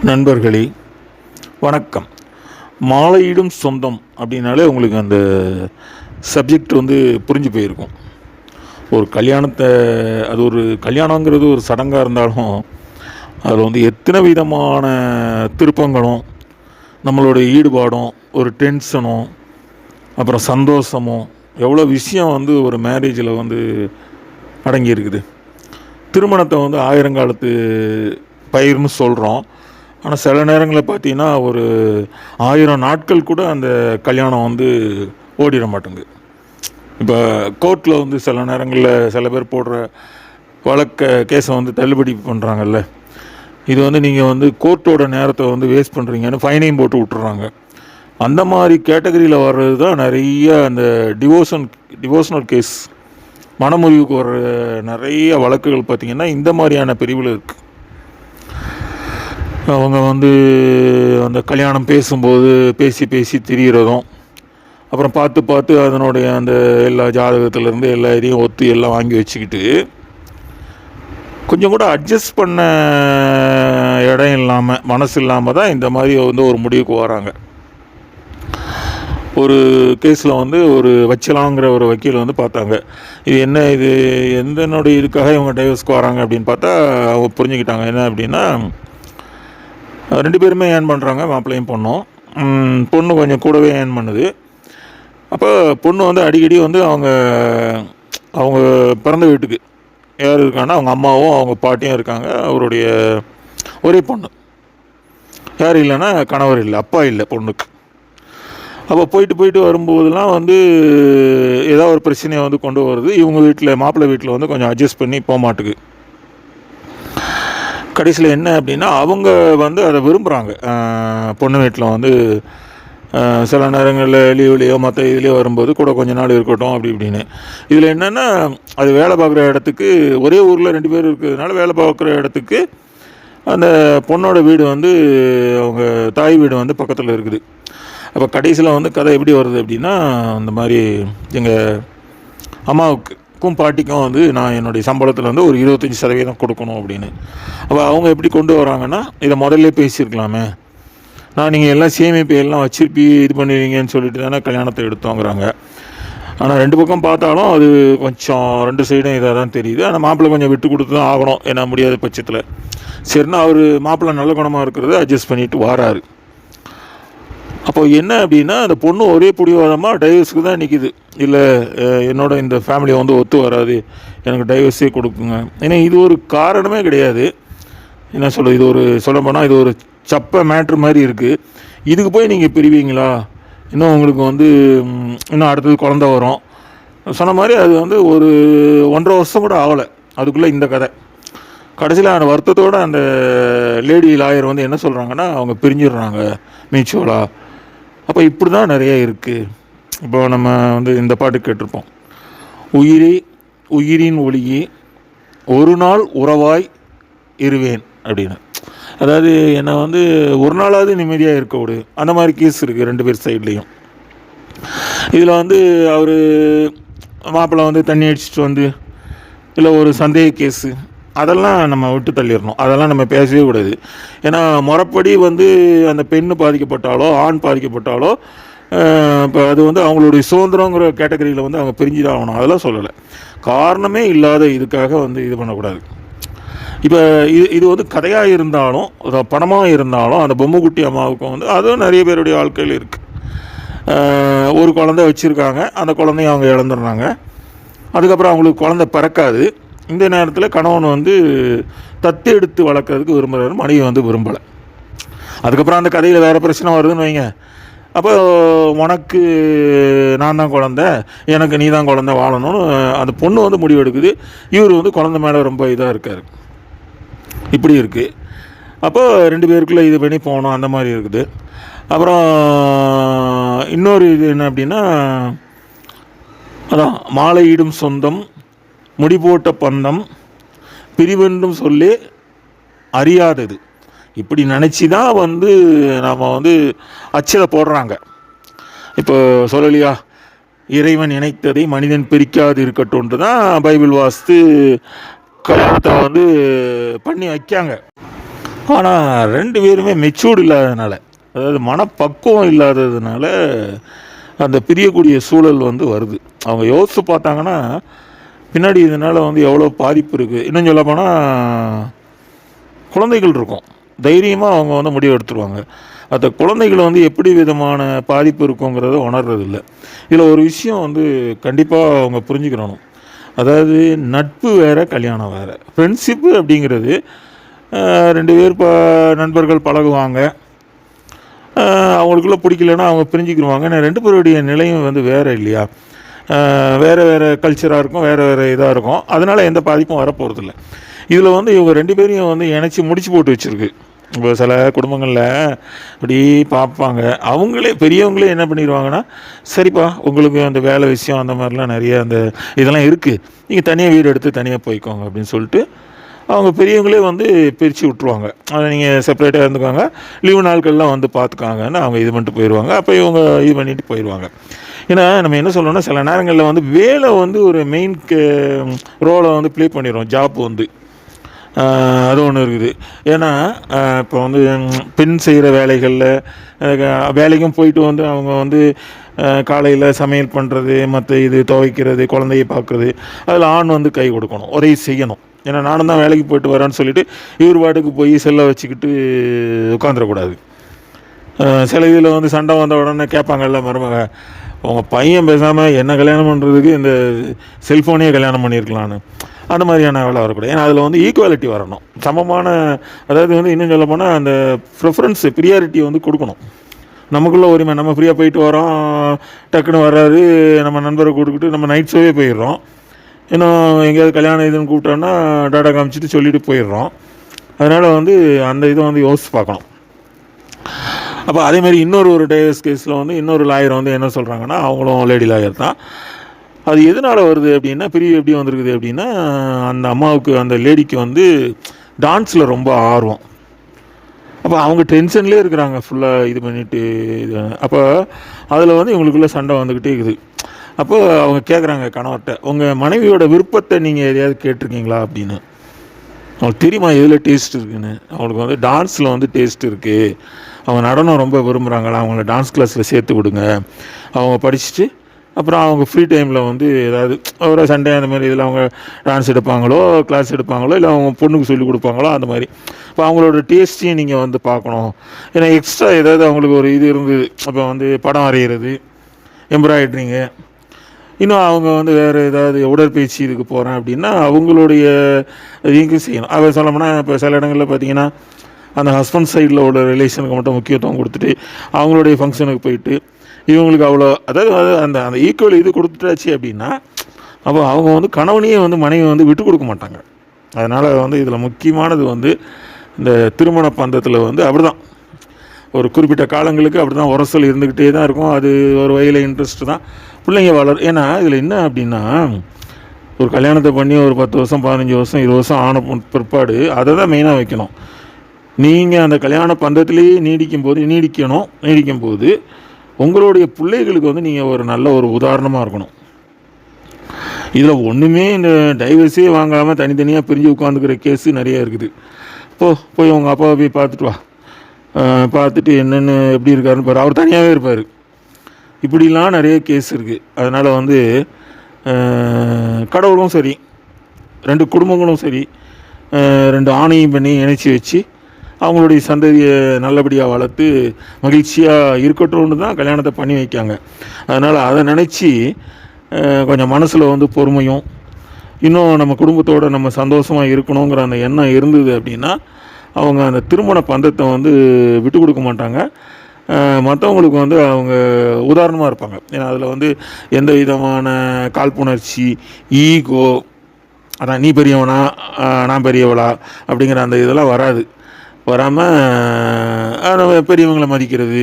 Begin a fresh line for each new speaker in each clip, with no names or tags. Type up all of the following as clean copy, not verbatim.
நண்பர்களே வணக்கம். மாலையிடும் சொந்தம் அப்படின்னாலே உங்களுக்கு அந்த சப்ஜெக்ட் புரிஞ்சு போயிருக்கும். ஒரு கல்யாணத்தை, அது ஒரு கல்யாணங்கிறது ஒரு சடங்காக இருந்தாலும் அதில் எத்தனை விதமான திருப்பங்களும், நம்மளோட ஈடுபாடும், ஒரு டென்ஷனும், அப்புறம் சந்தோஷமும், எவ்வளோ விஷயம் ஒரு மேரேஜில் அடங்கியிருக்குது. திருமணத்தை ஆயிரங்காலத்து பயிர்னு சொல்கிறோம். ஆனால் சில நேரங்களில் பார்த்தீங்கன்னா ஒரு 1000 நாட்கள் கூட அந்த கல்யாணம் ஓடிட மாட்டேங்குது. இப்போ கோர்ட்டில் சில நேரங்களில் சில பேர் போடுற கேஸை தள்ளுபடி பண்ணுறாங்கல்ல. இது நீங்கள் கோர்ட்டோட நேரத்தை வேஸ்ட் பண்ணுறீங்கன்னு ஃபைனையும் போட்டு விட்டுறாங்க. அந்த மாதிரி கேட்டகரியில் வர்றது தான் நிறைய அந்த டிவோஷனல் கேஸ், மனமுறிவுக்கு வர்ற நிறைய வழக்குகள் பார்த்திங்கன்னா இந்த மாதிரியான பிரிவில் இருக்குது. அவங்க அந்த கல்யாணம் பேசும்போது பேசி திரிகிறதும், அப்புறம் பார்த்து அதனுடைய அந்த எல்லா ஜாதகத்திலேருந்து எல்லா இதையும் ஒத்து எல்லாம் வாங்கி வச்சுக்கிட்டு கொஞ்சம் கூட அட்ஜஸ்ட் பண்ண இடம் இல்லாமல், மனசு இல்லாமல் தான் இந்த மாதிரி ஒரு முடிவுக்கு வராங்க. ஒரு கேஸில் ஒரு வச்சலாங்கிற ஒரு வக்கீல் பார்த்தாங்க. இது எந்தனுடைய இதுக்காக இவங்க டைவர்ஸ்க்கு வராங்க அப்படின்னு பார்த்தா அவங்க புரிஞ்சுக்கிட்டாங்க. என்ன அப்படின்னா, 2 பேருமே ஏர்ன் பண்ணுறாங்க, மாப்பிள்ளையும் பொண்ணும். பொண்ணு கொஞ்சம் கூடவே ஏர்ன் பண்ணுது. அப்போ பொண்ணு அடிக்கடி அவங்க பிறந்த வீட்டுக்கு யார் இருக்காங்கன்னா அவங்க அம்மாவும் அவங்க பாட்டியும் இருக்காங்க. அவருடைய ஒரே பொண்ணு, யார் இல்லைன்னா கணவர் இல்லை, அப்பா இல்லை பொண்ணுக்கு. அப்போ போயிட்டு வரும்போதெல்லாம் ஏதாவது ஒரு பிரச்சனையை கொண்டு வருது. இவங்க வீட்டில், மாப்பிள்ளை வீட்டில் கொஞ்சம் அட்ஜஸ்ட் பண்ணி போக மாட்டுக்கு. கடைசியில் என்ன அப்படின்னா, அவங்க அதை விரும்புகிறாங்க. பொண்ணு வீட்டில் சில நேரங்களில் லீவ்லேயோ மற்ற இதுலேயோ வரும்போது கூட கொஞ்ச நாள் இருக்கட்டும் அப்படி இப்படின்னு. இதில் என்னென்னா, அது வேலை பார்க்குற இடத்துக்கு, ஒரே ஊரில் 2 பேர் இருக்கிறதுனால வேலை பார்க்குற இடத்துக்கு அந்த பொண்ணோட வீடு அவங்க தாய் வீடு பக்கத்தில் இருக்குது. அப்போ கடைசியில் கதை எப்படி வருது அப்படின்னா, அந்த மாதிரி எங்கள் அம்மாவுக்கும் பாட்டிக்கும் நான் என்னுடைய சம்பளத்தில் ஒரு 25% கொடுக்கணும் அப்படின்னு. அப்போ அவங்க எப்படி கொண்டு வராங்கன்னா, இதை முதல்ல பேசியிருக்கலாமே, நீங்கள் எல்லாம் சேமிப்பு எல்லாம் வச்சுருப்பி இது பண்ணுவீங்கன்னு சொல்லிட்டு தானே கல்யாணத்தை எடுத்தோங்கிறாங்க. ஆனால் 2 பக்கம் பார்த்தாலும் அது கொஞ்சம் 2 சைடும் இதாக தான் தெரியுது. ஆனால் மாப்பிள்ளை கொஞ்சம் விட்டு கொடுத்து தான் ஆகணும், ஏன்னா முடியாத பட்சத்தில். சரின்னா அவர் மாப்பிள்ளை நல்ல குணமாக இருக்கிறத அட்ஜஸ்ட் பண்ணிட்டு வராரு. அப்போ என்ன அப்படின்னா, அந்த பொண்ணு ஒரே பிடிவாதமாக டைவர்ஸுக்கு தான் நிற்கிது. இல்லை, என்னோட இந்த ஃபேமிலி ஒத்து வராது, எனக்கு டைவர்ஸே கொடுக்குங்க. ஏன்னா இது ஒரு காரணமே கிடையாது. என்ன இது ஒரு சொல்லப்போனால் இது ஒரு சப்ப மேட்ரு மாதிரி இருக்குது. இதுக்கு போய் நீங்கள் பிரிவீங்களா? இன்னும் உங்களுக்கு இன்னும் அடுத்தது குழந்த வரும். சொன்ன மாதிரி அது ஒரு 1.5 வருஷம் கூட ஆகலை, அதுக்குள்ளே இந்த கதை. கடைசியில் அந்த வருத்தத்தோடு அந்த லேடி லாயர் என்ன சொல்கிறாங்கன்னா, அவங்க பிரிஞ்சிடுறாங்க மியூச்சுவலாக. அப்போ இப்படி தான் நிறைய இருக்குது. இப்போ நம்ம இந்த பாட்டு கேட்டிருப்போம், உயிரே உயிரின் ஒளியே ஒரு நாள் உறவாய் இருவேன் அப்படின்னு. அதாவது என்னை ஒரு நாளாவது நிம்மதியாக இருக்க விடு, அந்த மாதிரி கேஸ் இருக்குது 2 பேர் சைட்லேயும். இதில் அவர் மாப்பிள்ளை தண்ணி அடிச்சுட்டு இல்லை ஒரு சந்தேக கேஸு, அதெல்லாம் நம்ம விட்டு தள்ளிடணும். அதெல்லாம் நம்ம பேசவே கூடாது. ஏன்னா முறைப்படி அந்த பெண்ணு பாதிக்கப்பட்டாலோ ஆண் பாதிக்கப்பட்டாலோ இப்போ அது அவங்களுடைய சுதந்திரங்கிற கேட்டகரியில் அவங்க பிரிஞ்சு தான் ஆகணும். அதெல்லாம் சொல்லலை. காரணமே இல்லாத இதுக்காக இது பண்ணக்கூடாது. இப்போ இது கதையாக இருந்தாலும் படமாக இருந்தாலும் அந்த பொம்மைக்குட்டி அம்மாவுக்கும் அதுவும் நிறைய பேருடைய வாழ்க்கையில் இருக்குது. ஒரு குழந்தை வச்சுருக்காங்க, அந்த குழந்தைய அவங்க இழந்துடுறாங்க. அதுக்கப்புறம் அவங்களுக்கு குழந்தை பிறக்காது. இந்த நேரத்தில் கணவன் தத்து எடுத்து வளர்க்குறதுக்கு விரும்புகிறாரு, மனைவி விரும்பலை. அதுக்கப்புறம் அந்த கதையில் வேறு பிரச்சனை வருதுன்னு வைங்க. அப்போ உனக்கு நான் தான் குழந்த, எனக்கு நீ தான் குழந்த வாழணும்னு அந்த பொண்ணு முடிவு எடுக்குது. இவர் குழந்தை மேலே ரொம்ப இதாக இருக்கார். இப்படி இருக்குது. அப்போ 2 பேருக்குள்ளே இது பண்ணி போகணும், அந்த மாதிரி இருக்குது. அப்புறம் இன்னொரு இது என்ன அப்படின்னா, அதான் மாலையிடும் சொந்தம், முடிபோட்ட பந்தம், பிரிவென்றும் சொல்லி அறியாதது, இப்படி நினச்சி தான் நாம் அச்சில் போடுறாங்க. இப்போ சொல்லலையா, இறைவன் இணைத்ததை மனிதன் பிரிக்காது இருக்கட்டும்ன்ட்டு தான் பைபிள் வாஸ்து கல்யாணத்தை பண்ணி வைக்காங்க. ஆனால் 2 பேருமே மெச்சூர்டு இல்லாததுனால, அதாவது மனப்பக்குவம் இல்லாததுனால அந்த பிரியக்கூடிய சூழல் வந்து வருது. அவங்க யோசித்து பார்த்தாங்கன்னா பின்னாடி இதனால் வந்து எவ்வளோ பாதிப்பு இருக்குது. இன்னும் சொல்லப்போனால் குழந்தைகள் இருக்கும், தைரியமாக அவங்க வந்து முடிவு எடுத்துருவாங்க. அந்த குழந்தைகள் வந்து எப்படி விதமான பாதிப்பு இருக்குங்கிறத உணர்றதில்ல. இதில் ஒரு விஷயம் வந்து கண்டிப்பாக அவங்க புரிஞ்சுக்கிறணும். அதாவது நட்பு வேறு, கல்யாணம் வேறு. ஃப்ரெண்ட்ஷிப்பு அப்படிங்கிறது 2 பேர் நண்பர்கள் பழகுவாங்க, அவங்களுக்குள்ளே பிடிக்கலன்னா அவங்க பிரிஞ்சுக்கிடுவாங்க. ஏன்னா 2 பேருடைய நிலையும் வந்து வேறு இல்லையா, வேறு வேறு கல்ச்சராக இருக்கும், வேறு வேறு இதாக இருக்கும். அதனால் எந்த பாதிப்பும் வரப்போகிறதில்ல. இதில் வந்து இவங்க 2 பேரையும் வந்து இணைச்சி முடிச்சு போட்டு வச்சுருக்கு. இப்போ சில குடும்பங்களில் இப்படி பார்ப்பாங்க, அவங்களே பெரியவங்களே என்ன பண்ணிடுவாங்கன்னா, சரிப்பா உங்களுக்கு அந்த வேலை விஷயம் அந்த மாதிரிலாம் நிறைய அந்த இதெல்லாம் இருக்குது, நீங்கள் தனியாக வீடு எடுத்து தனியாக போய்க்கோங்க அப்படின்னு சொல்லிட்டு அவங்க பெரியவங்களே வந்து பிரித்து விட்ருவாங்க. அதை நீங்கள் செப்பரேட்டாக இருந்துக்காங்க, லீவு நாட்கள்லாம் வந்து பார்த்துக்காங்கன்னு அவங்க இது பண்ணிட்டு போயிடுவாங்க. அப்போ இவங்க இது பண்ணிட்டு போயிடுவாங்க. ஏன்னா நம்ம என்ன சொல்லணும்னா, சில நேரங்களில் வந்து வேலை வந்து ஒரு மெயின் ரோலை வந்து ப்ளே பண்ணிடுறோம். ஜாப் வந்து அது ஒன்று இருக்குது. ஏன்னா இப்போ வந்து பெண் செய்கிற வேலைகளில் வேலைக்கும் போயிட்டு வந்து அவங்க வந்து காலையில் சமையல் பண்ணுறது, மற்ற இது துவைக்கிறது, குழந்தைய பார்க்குறது, அதில் ஆண் வந்து கை கொடுக்கணும், ஒரே செய்யணும். ஏன்னா நானும் தான் வேலைக்கு போயிட்டு வரேன்னு சொல்லிவிட்டு இவர் பாட்டுக்கு போய் செல்லை வச்சுக்கிட்டு உட்காந்துடக்கூடாது. சில இதில் வந்து சண்டை வந்த உடனே கேட்பாங்கல்ல, மருமக உங்கள் பையன் பேசாமல் என்ன கல்யாணம் பண்ணுறதுக்கு இந்த செல்ஃபோனையே கல்யாணம் பண்ணியிருக்கலான்னு, அந்த மாதிரியான வேலை வரக்கூடாது. ஏன்னா அதில் வந்து ஈக்குவாலிட்டி வரணும், சமமான. அதாவது வந்து இன்னும் சொல்ல போனால் அந்த ப்ரிஃபரன்ஸு, ப்ரியாரிட்டி வந்து கொடுக்கணும். நமக்குள்ளே உரிமை, நம்ம ஃப்ரீயாக போயிட்டு வரோம், டக்குன்னு வர்றாரு நம்ம நண்பரை கொடுத்துக்கிட்டு நம்ம நைட் ஷோவே போயிடுறோம். இன்னும் எங்கேயாவது கல்யாணம் இதுன்னு கூப்பிட்டோன்னா டாடா காமிச்சிட்டு சொல்லிவிட்டு போயிடுறோம். அதனால் வந்து அந்த இதை வந்து யோசித்து பார்க்கணும். அப்போ அதேமாதிரி ஒரு டைவர்ஸ் கேஸில் வந்து இன்னொரு லாயர் வந்து என்ன சொல்கிறாங்கன்னா, அவங்களும் லேடி லாயர் தான். அது எதனால் வருது அப்படின்னா, பிரிவு எப்படி வந்திருக்குது அப்படின்னா, அந்த அம்மாவுக்கு, அந்த லேடிக்கு வந்து டான்ஸில் ரொம்ப ஆர்வம். அப்போ அவங்க டென்ஷன்லேயே இருக்கிறாங்க ஃபுல்லாக இது பண்ணிவிட்டு. அப்போ அதில் வந்து இவங்களுக்குள்ளே சண்டை வந்துக்கிட்டே இருக்குது. அப்போ அவங்க கேட்குறாங்க கணவர்கிட்ட, உங்கள் மனைவியோட விருப்பத்தை நீங்கள் எதையாவது கேட்டிருக்கீங்களா அப்படின்னு. அவங்களுக்கு தெரியுமா எதில் டேஸ்ட் இருக்குதுன்னு. அவங்களுக்கு வந்து டான்ஸில் வந்து டேஸ்ட் இருக்குது, அவங்க நடனம் ரொம்ப விரும்புகிறாங்களா, அவங்கள டான்ஸ் கிளாஸில் சேர்த்து விடுங்க. அவங்க படிச்சுட்டு அப்புறம் அவங்க ஃப்ரீ டைமில் வந்து ஏதாவது ஒரு சண்டே அந்த மாதிரி இதில் அவங்க டான்ஸ் எடுப்பாங்களோ, கிளாஸ் எடுப்பாங்களோ, இல்லை அவங்க பொண்ணுக்கு சொல்லிக் கொடுப்பாங்களோ, அந்த மாதிரி. இப்போ அவங்களோட டேஸ்ட்டையும் நீங்கள் வந்து பார்க்கணும். ஏன்னா எக்ஸ்ட்ரா ஏதாவது அவங்களுக்கு ஒரு இது இருந்தது, இப்போ வந்து படம் வரைகிறது, எம்ப்ராய்ட்ரிங்கு, இன்னும் அவங்க வந்து வேறு ஏதாவது உடற்பயிற்சி இதுக்கு போகிறேன் அப்படின்னா அவங்களுடைய இதுக்கு செய்யணும். அதை சொல்லணும்னா இப்போ சில இடங்களில் பார்த்திங்கன்னா அந்த ஹஸ்பண்ட் சைடில் உள்ள ரிலேஷனுக்கு மட்டும் முக்கியத்துவம் கொடுத்துட்டு அவங்களுடைய ஃபங்க்ஷனுக்கு போயிட்டு இவங்களுக்கு அவ்வளோ, அதாவது அந்த அந்த ஈக்குவல் இது கொடுத்துட்டாச்சு அப்படின்னா அப்போ அவங்க வந்து கணவனையே வந்து மனைவி வந்து விட்டு கொடுக்க மாட்டாங்க. அதனால் வந்து இதில் முக்கியமானது வந்து இந்த திருமண பந்தத்தில் வந்து அப்படி தான் ஒரு குறிப்பிட்ட காலங்களுக்கு அப்படி தான் உரசல் இருந்துக்கிட்டே தான் இருக்கும். அது ஒரு வகையில் இன்ட்ரெஸ்ட்டு தான், பிள்ளைங்க வளரும். ஏன்னா இதில் என்ன அப்படின்னா, ஒரு கல்யாணத்தை பண்ணி ஒரு 10 வருஷம் 15 வருஷம் 20 வருஷம் ஆன பிற்பாடு அதை தான் மெயினாக வைக்கணும். நீங்கள் அந்த கல்யாண பந்தத்திலேயே நீடிக்கும் போது உங்களுடைய பிள்ளைகளுக்கு வந்து நீங்கள் ஒரு நல்ல ஒரு உதாரணமாக இருக்கணும். இதில் ஒன்றுமே இந்த டைவர்ஸே வாங்காமல் தனித்தனியாக பிரிஞ்சு உட்காந்துக்கிற கேஸு நிறையா இருக்குது. போய் உங்கள் அப்பாவை போய் பார்த்துட்டு வா, பார்த்துட்டு என்னென்னு எப்படி இருக்காருன்னு பாரு, அவர் தனியாகவே இருப்பார். இப்படிலாம் நிறைய கேஸ் இருக்குது. அதனால் வந்து கடவுளும் சரி, 2 குடும்பங்களும் சரி, 2 ஆணையும் பண்ணி இணைச்சி வச்சு அவங்களுடைய சந்ததியை நல்லபடியாக வளர்த்து மகிழ்ச்சியாக இருக்கட்டும்னு தான் கல்யாணத்தை பண்ணி வைக்காங்க. அதனால் அதை நினச்சி கொஞ்சம் மனசில் வந்து பொறுமையும், இன்னும் நம்ம குடும்பத்தோடு நம்ம சந்தோஷமாக இருக்கணுங்கிற அந்த எண்ணம் இருந்தது அப்படின்னா அவங்க அந்த திருமண பந்தத்தை வந்து விட்டு கொடுக்க மாட்டாங்க. மற்றவங்களுக்கு வந்து அவங்க உதாரணமாக இருப்பாங்க. ஏன்னா அதில் வந்து எந்த விதமான காழ்ப்புணர்ச்சி, ஈகோ, அதான் நீ பெரியவனா நான் பெரியவளா அப்படிங்கிற அந்த இதெல்லாம் வராமல் பெரியவங்களை மதிக்கிறது.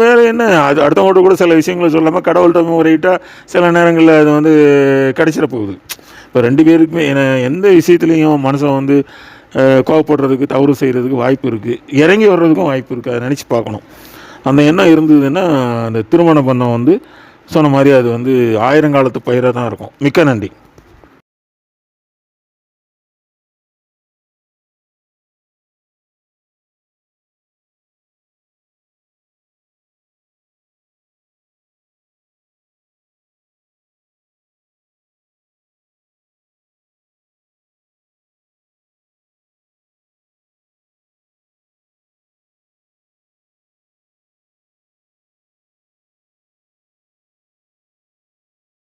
வேறு என்ன, அது அடுத்தவங்கள்ட்ட கூட சில விஷயங்களை சொல்லாமல் கடவுள்கிட்ட முறையிட்டால் சில நேரங்களில் அது வந்து கிடைச்சிட போகுது. இப்போ 2 பேருக்குமே எந்த விஷயத்துலேயும் மனசை வந்து கோவப்படுறதுக்கு, தவறு செய்கிறதுக்கு வாய்ப்பு இருக்குது, இறங்கி வர்றதுக்கும் வாய்ப்பு இருக்குது. அதை நினச்சி பார்க்கணும். அந்த எண்ணம் இருந்ததுன்னா அந்த திருமண பந்தம் வந்து சொன்ன மாதிரி அது வந்து ஆயிரங்காலத்து பயிராக தான் இருக்கும். மிக்க நன்றி.